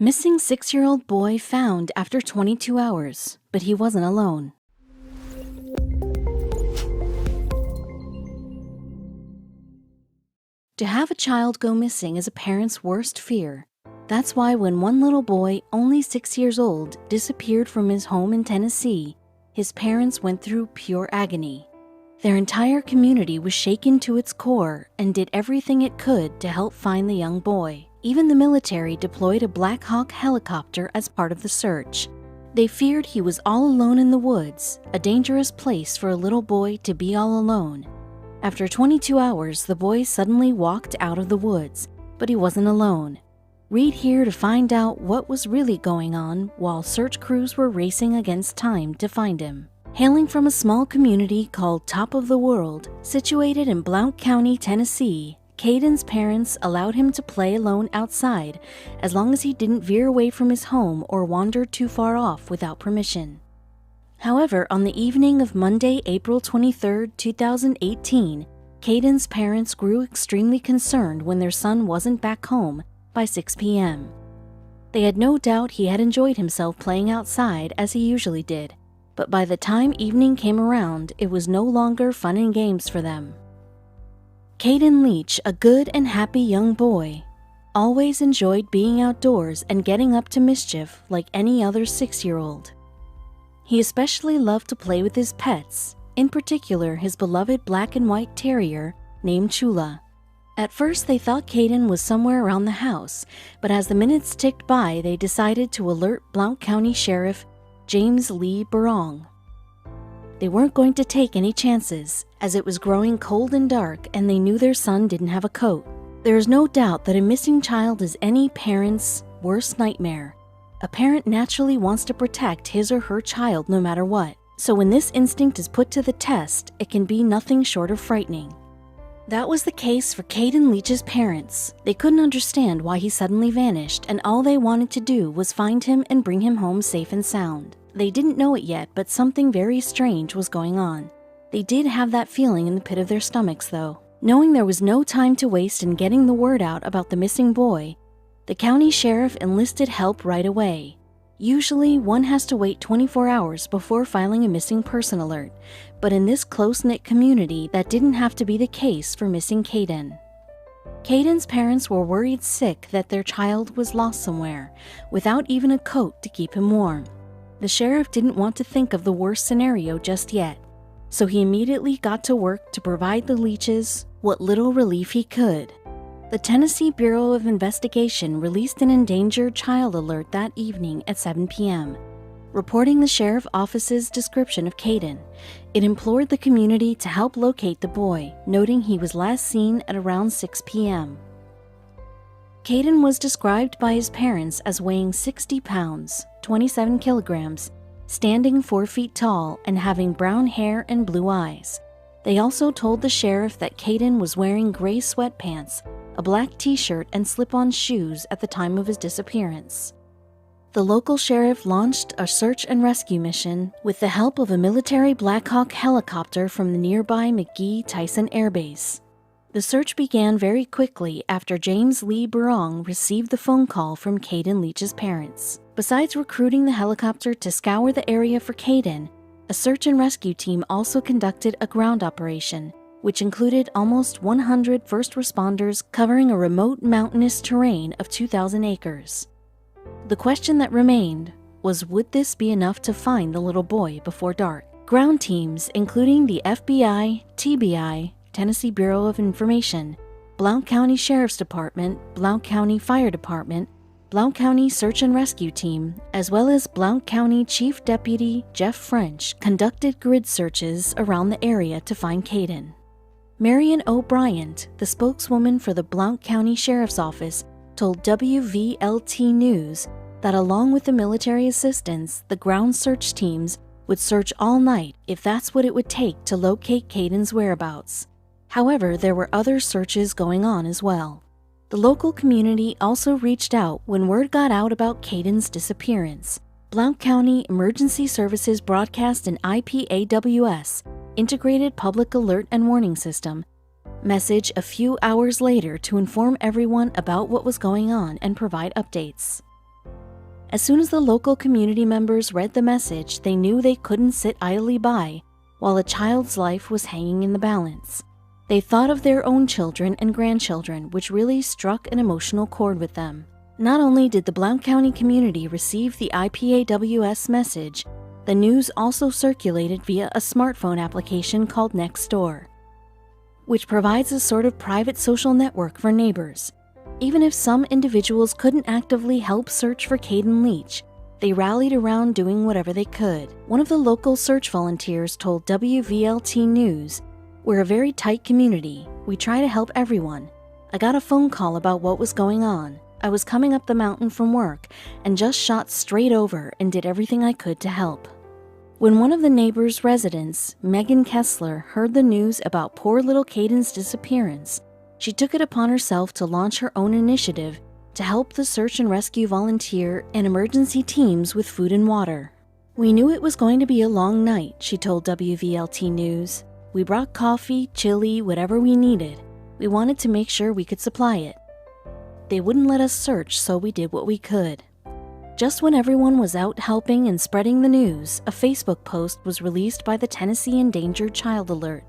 Missing 6-year-old boy found after 22 hours, but he wasn't alone. To have a child go missing is a parent's worst fear. That's why when one little boy, only 6 years old, disappeared from his home in Tennessee, his parents went through pure agony. Their entire community was shaken to its core and did everything it could to help find the young boy. Even the military deployed a Black Hawk helicopter as part of the search. They feared he was all alone in the woods, a dangerous place for a little boy to be all alone. After 22 hours, the boy suddenly walked out of the woods, but he wasn't alone. Read here to find out what was really going on while search crews were racing against time to find him. Hailing from a small community called HappyWorld, situated in Blount County, Tennessee, Caden's parents allowed him to play alone outside as long as he didn't veer away from his home or wander too far off without permission. However, on the evening of Monday, April 23, 2018, Caden's parents grew extremely concerned when their son wasn't back home by 6 p.m. They had no doubt he had enjoyed himself playing outside as he usually did, but by the time evening came around, it was no longer fun and games for them. Caden Leach, a good and happy young boy, always enjoyed being outdoors and getting up to mischief like any other 6-year-old. He especially loved to play with his pets, in particular his beloved black and white terrier named Chula. At first they thought Caden was somewhere around the house, but as the minutes ticked by, they decided to alert Blount County Sheriff James Lee Barong. They weren't going to take any chances, as it was growing cold and dark and they knew their son didn't have a coat. There is no doubt that a missing child is any parent's worst nightmare. A parent naturally wants to protect his or her child no matter what, so when this instinct is put to the test, it can be nothing short of frightening. That was the case for Caden Leach's parents. They couldn't understand why he suddenly vanished, and all they wanted to do was find him and bring him home safe and sound. They didn't know it yet, but something very strange was going on. They did have that feeling in the pit of their stomachs, though. Knowing there was no time to waste in getting the word out about the missing boy, the county sheriff enlisted help right away. Usually, one has to wait 24 hours before filing a missing person alert, but in this close-knit community, that didn't have to be the case for missing Caden. Caden's parents were worried sick that their child was lost somewhere, without even a coat to keep him warm. The sheriff didn't want to think of the worst scenario just yet, so he immediately got to work to provide the Leaches what little relief he could. The Tennessee Bureau of Investigation released an endangered child alert that evening at 7 p.m., reporting the sheriff's office's description of Caden. It implored the community to help locate the boy, noting he was last seen at around 6 p.m. Caden was described by his parents as weighing 60 pounds, 27 kilograms, standing 4 feet tall, and having brown hair and blue eyes. They also told the sheriff that Caden was wearing gray sweatpants, a black t-shirt, and slip-on shoes at the time of his disappearance. The local sheriff launched a search and rescue mission with the help of a military Black Hawk helicopter from the nearby McGee-Tyson Air Base. The search began very quickly after James Lee Barong received the phone call from Caden Leach's parents. Besides recruiting the helicopter to scour the area for Caden, a search and rescue team also conducted a ground operation, which included almost 100 first responders covering a remote mountainous terrain of 2,000 acres. The question that remained was, would this be enough to find the little boy before dark? Ground teams, including the FBI, TBI, Tennessee Bureau of Information, Blount County Sheriff's Department, Blount County Fire Department, Blount County Search and Rescue Team, as well as Blount County Chief Deputy Jeff French, conducted grid searches around the area to find Caden. Marion O'Brien, the spokeswoman for the Blount County Sheriff's Office, told WVLT News that along with the military assistance, the ground search teams would search all night if that's what it would take to locate Caden's whereabouts. However, there were other searches going on as well. The local community also reached out when word got out about Caden's disappearance. Blount County Emergency Services broadcast an IPAWS, Integrated Public Alert and Warning System, message a few hours later to inform everyone about what was going on and provide updates. As soon as the local community members read the message, they knew they couldn't sit idly by while a child's life was hanging in the balance. They thought of their own children and grandchildren, which really struck an emotional chord with them. Not only did the Blount County community receive the IPAWS message, the news also circulated via a smartphone application called Nextdoor, which provides a sort of private social network for neighbors. Even if some individuals couldn't actively help search for Caden Leach, they rallied around doing whatever they could. One of the local search volunteers told WVLT News, "We're a very tight community. We try to help everyone. I got a phone call about what was going on. I was coming up the mountain from work and just shot straight over and did everything I could to help." When one of the neighbor's residents, Megan Kessler, heard the news about poor little Caden's disappearance, she took it upon herself to launch her own initiative to help the search and rescue volunteer and emergency teams with food and water. "We knew it was going to be a long night," she told WVLT News. "We brought coffee, chili, whatever we needed. We wanted to make sure we could supply it. They wouldn't let us search, so we did what we could." Just when everyone was out helping and spreading the news, a Facebook post was released by the Tennessee Endangered Child Alert.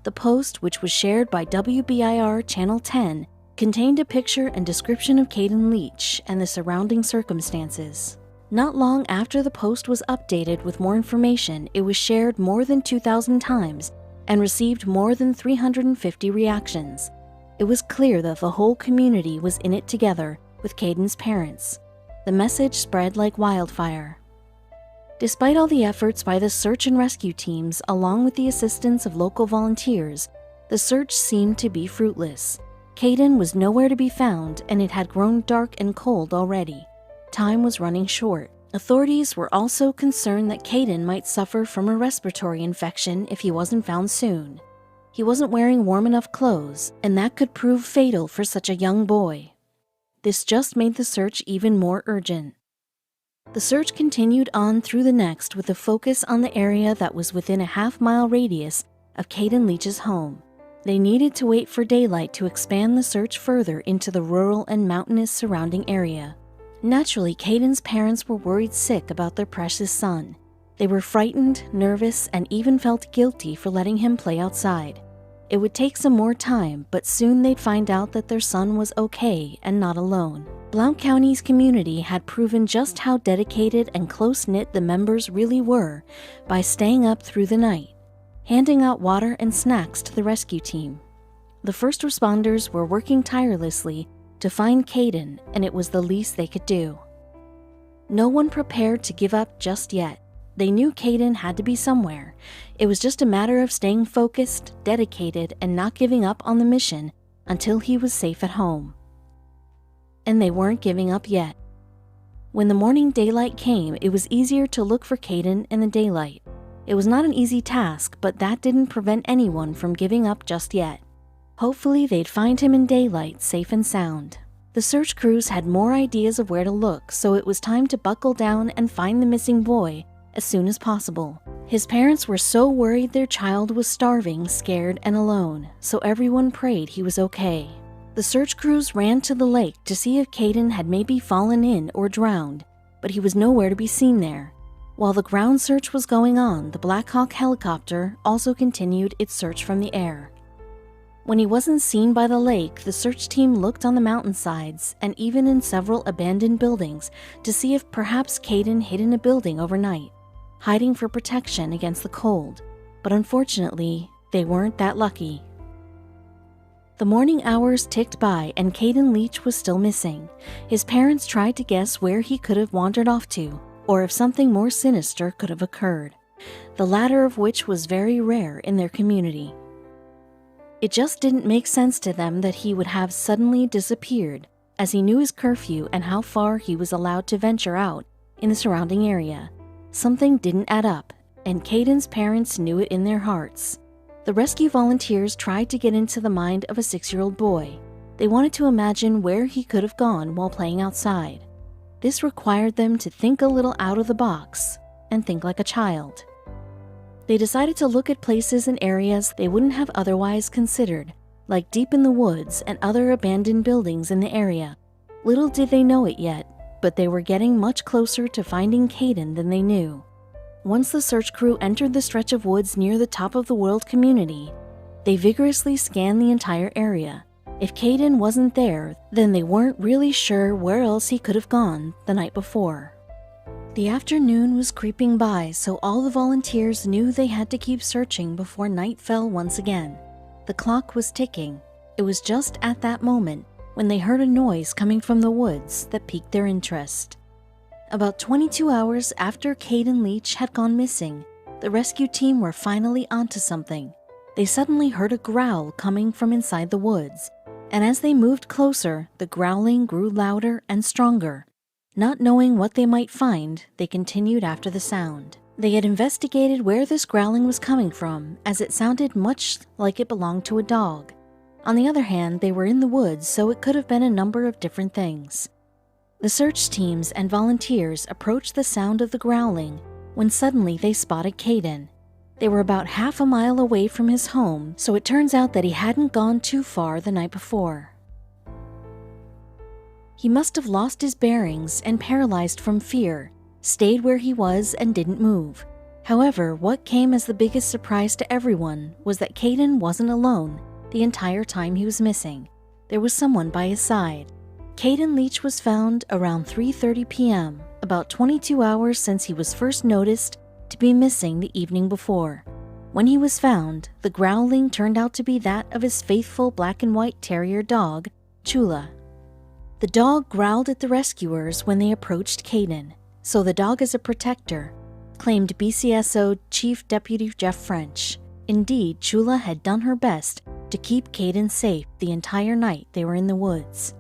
The post, which was shared by WBIR Channel 10, contained a picture and description of Caden Leach and the surrounding circumstances. Not long after the post was updated with more information, it was shared more than 2,000 times and received more than 350 reactions. It was clear that the whole community was in it together with Caden's parents. The message spread like wildfire. Despite all the efforts by the search and rescue teams, along with the assistance of local volunteers, the search seemed to be fruitless. Caden was nowhere to be found, and it had grown dark and cold already. Time was running short. Authorities were also concerned that Caden might suffer from a respiratory infection if he wasn't found soon. He wasn't wearing warm enough clothes, and that could prove fatal for such a young boy. This just made the search even more urgent. The search continued on through the next with a focus on the area that was within a half-mile radius of Caden Leach's home. They needed to wait for daylight to expand the search further into the rural and mountainous surrounding area. Naturally, Caden's parents were worried sick about their precious son. They were frightened, nervous, and even felt guilty for letting him play outside. It would take some more time, but soon they'd find out that their son was okay and not alone. Blount County's community had proven just how dedicated and close-knit the members really were by staying up through the night, handing out water and snacks to the rescue team. The first responders were working tirelessly to find Caden, and it was the least they could do. No one prepared to give up just yet. They knew Caden had to be somewhere. It was just a matter of staying focused, dedicated, and not giving up on the mission until he was safe at home. And they weren't giving up yet. When the morning daylight came, it was easier to look for Caden in the daylight. It was not an easy task, but that didn't prevent anyone from giving up just yet. Hopefully they'd find him in daylight, safe and sound. The search crews had more ideas of where to look, so it was time to buckle down and find the missing boy as soon as possible. His parents were so worried their child was starving, scared, and alone, so everyone prayed he was okay. The search crews ran to the lake to see if Caden had maybe fallen in or drowned, but he was nowhere to be seen there. While the ground search was going on, the Black Hawk helicopter also continued its search from the air. When he wasn't seen by the lake, the search team looked on the mountainsides and even in several abandoned buildings to see if perhaps Caden hid in a building overnight, hiding for protection against the cold, but unfortunately, they weren't that lucky. The morning hours ticked by and Caden Leach was still missing. His parents tried to guess where he could have wandered off to, or if something more sinister could have occurred, the latter of which was very rare in their community. It just didn't make sense to them that he would have suddenly disappeared, as he knew his curfew and how far he was allowed to venture out in the surrounding area. Something didn't add up, and Caden's parents knew it in their hearts. The rescue volunteers tried to get into the mind of a 6-year-old boy. They wanted to imagine where he could have gone while playing outside. This required them to think a little out of the box and think like a child. They decided to look at places and areas they wouldn't have otherwise considered, like deep in the woods and other abandoned buildings in the area. Little did they know it yet, but they were getting much closer to finding Caden than they knew. Once the search crew entered the stretch of woods near the top of the world community, they vigorously scanned the entire area. If Caden wasn't there, then they weren't really sure where else he could have gone the night before. The afternoon was creeping by, so all the volunteers knew they had to keep searching before night fell once again. The clock was ticking. It was just at that moment when they heard a noise coming from the woods that piqued their interest. About 22 hours after Caden Leach had gone missing, the rescue team were finally onto something. They suddenly heard a growl coming from inside the woods, and as they moved closer, the growling grew louder and stronger. Not knowing what they might find, they continued after the sound. They had investigated where this growling was coming from, as it sounded much like it belonged to a dog. On the other hand, they were in the woods, so it could have been a number of different things. The search teams and volunteers approached the sound of the growling when suddenly they spotted Caden. They were about half a mile away from his home, so it turns out that he hadn't gone too far the night before. He must have lost his bearings and, paralyzed from fear, stayed where he was and didn't move. However, what came as the biggest surprise to everyone was that Caden wasn't alone the entire time he was missing. There was someone by his side. Caden Leach was found around 3:30 p.m., about 22 hours since he was first noticed to be missing the evening before. When he was found, the growling turned out to be that of his faithful black and white terrier dog, Chula. The dog growled at the rescuers when they approached Caden, so the dog is a protector, claimed BCSO Chief Deputy Jeff French. Indeed, Chula had done her best to keep Caden safe the entire night they were in the woods.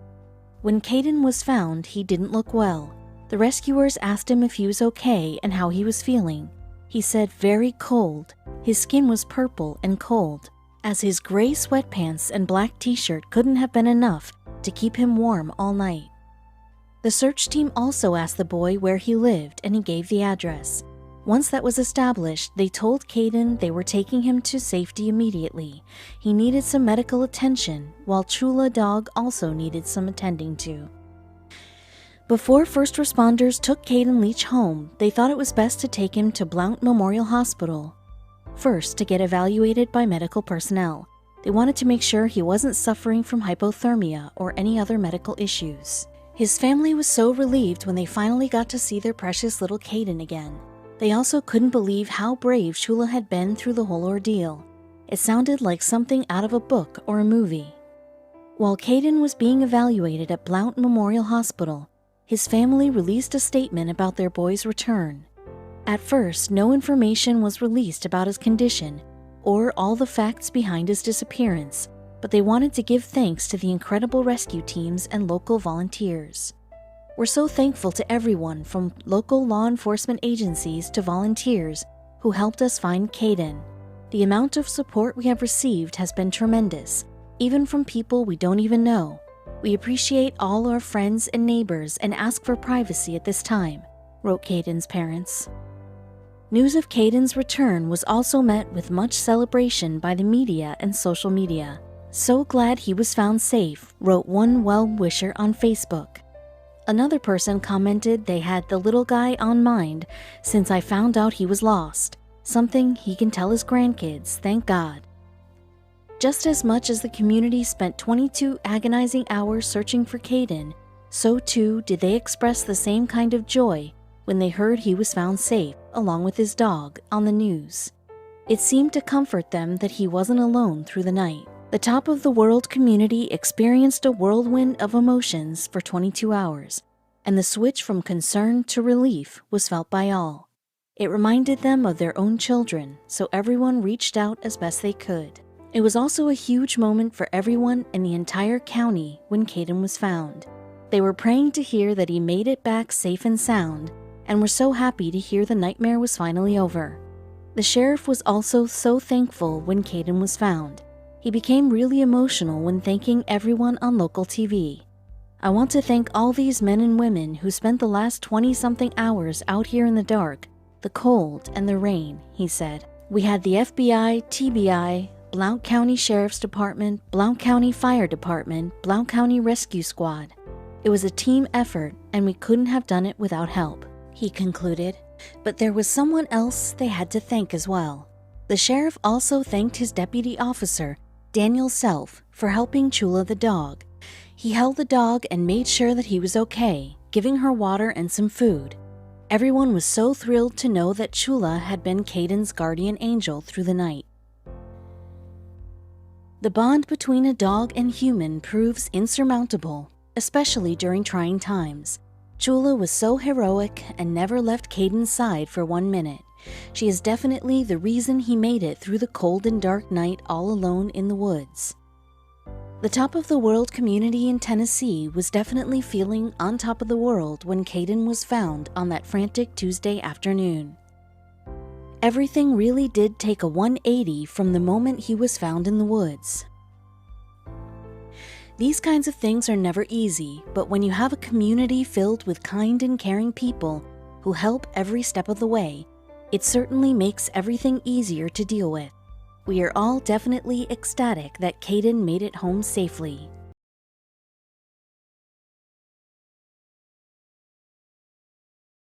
When Caden was found, he didn't look well. The rescuers asked him if he was okay and how he was feeling. He said very cold. His skin was purple and cold, as his gray sweatpants and black t-shirt couldn't have been enough to keep him warm all night. The search team also asked the boy where he lived, and he gave the address. Once that was established, they told Caden they were taking him to safety immediately. He needed some medical attention, while Chula dog also needed some attending to. Before first responders took Caden Leach home, they thought it was best to take him to Blount Memorial Hospital. First, to get evaluated by medical personnel. They wanted to make sure he wasn't suffering from hypothermia or any other medical issues. His family was so relieved when they finally got to see their precious little Caden again. They also couldn't believe how brave Chula had been through the whole ordeal. It sounded like something out of a book or a movie. While Caden was being evaluated at Blount Memorial Hospital, his family released a statement about their boy's return. At first, no information was released about his condition or all the facts behind his disappearance, but they wanted to give thanks to the incredible rescue teams and local volunteers. We're so thankful to everyone from local law enforcement agencies to volunteers who helped us find Caden. The amount of support we have received has been tremendous, even from people we don't even know. We appreciate all our friends and neighbors and ask for privacy at this time, wrote Caden's parents. News of Caden's return was also met with much celebration by the media and social media. So glad he was found safe, wrote one well-wisher on Facebook. Another person commented they had the little guy on mind since I found out he was lost. Something he can tell his grandkids, thank God. Just as much as the community spent 22 agonizing hours searching for Caden, so too did they express the same kind of joy when they heard he was found safe, along with his dog, on the news. It seemed to comfort them that he wasn't alone through the night. The top of the world community experienced a whirlwind of emotions for 22 hours, and the switch from concern to relief was felt by all. It reminded them of their own children, so everyone reached out as best they could. It was also a huge moment for everyone in the entire county when Caden was found. They were praying to hear that he made it back safe and sound, and were so happy to hear the nightmare was finally over. The sheriff was also so thankful when Caden was found. He became really emotional when thanking everyone on local TV. I want to thank all these men and women who spent the last 20-something hours out here in the dark, the cold, and the rain, he said. We had the FBI, TBI, Blount County Sheriff's Department, Blount County Fire Department, Blount County Rescue Squad. It was a team effort, and we couldn't have done it without help, he concluded. But there was someone else they had to thank as well. The sheriff also thanked his deputy officer, Daniel Self, for helping Chula the dog. He held the dog and made sure that he was okay, giving her water and some food. Everyone was so thrilled to know that Chula had been Caden's guardian angel through the night. The bond between a dog and human proves insurmountable, especially during trying times. Chula was so heroic and never left Caden's side for 1 minute. She is definitely the reason he made it through the cold and dark night all alone in the woods. The Top of the World community in Tennessee was definitely feeling on top of the world when Caden was found on that frantic Tuesday afternoon. Everything really did take a 180 from the moment he was found in the woods. These kinds of things are never easy, but when you have a community filled with kind and caring people who help every step of the way, it certainly makes everything easier to deal with. We are all definitely ecstatic that Caden made it home safely.